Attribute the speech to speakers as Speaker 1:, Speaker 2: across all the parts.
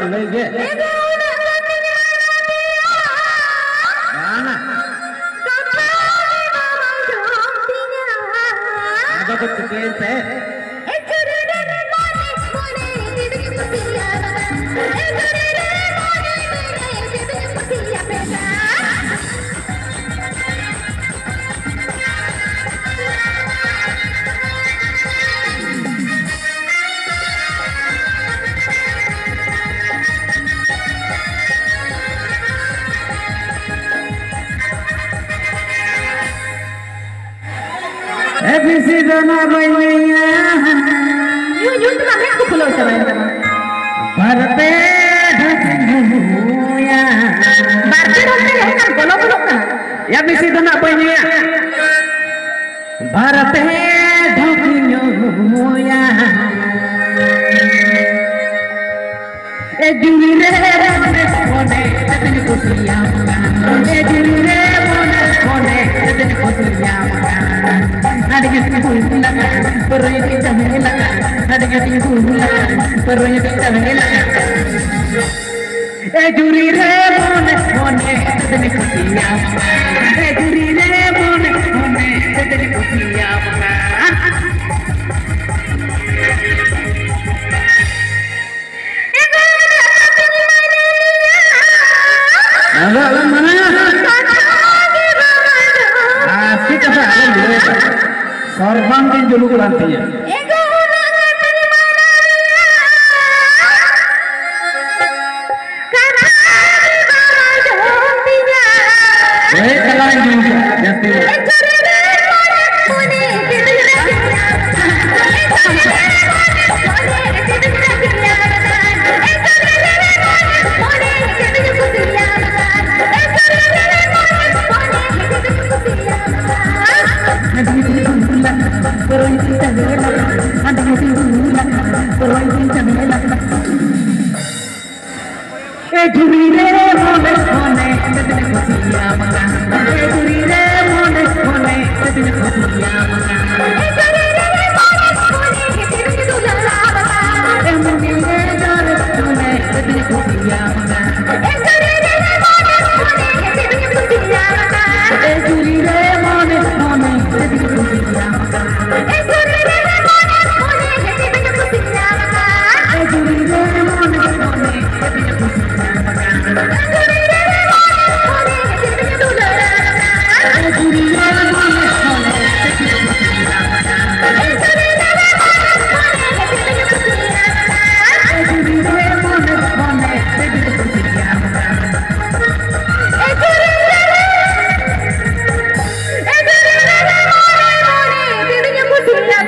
Speaker 1: lagi. Mana? Ada kecil teh. Ebisi dona banyak. Yuk kenapa aku pulau coba. Barte ढकिया बारते रोते रहना बोलो बोलो का या बिसी दना banyak. Barte ढकिया juri re mone tene kusiya juri re mone tene kusiya adege tihula peroi kita hela adege tihula peroi kita hela juri re mone tene kusiya juri re mone tene kusiya mana? Asik apa? Sorban kan dulu kulantinya. Kalian juga jati. Juri re mone tene kusiya manga juri re mone tene kusiya manga juri re mone tene dulala bata mone mone tene kusiya manga juri re mone tene kusiya manga juri re mone tene kusiya manga juri re mone tene kusiya manga juri re mone tene kusiya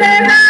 Speaker 1: Bye.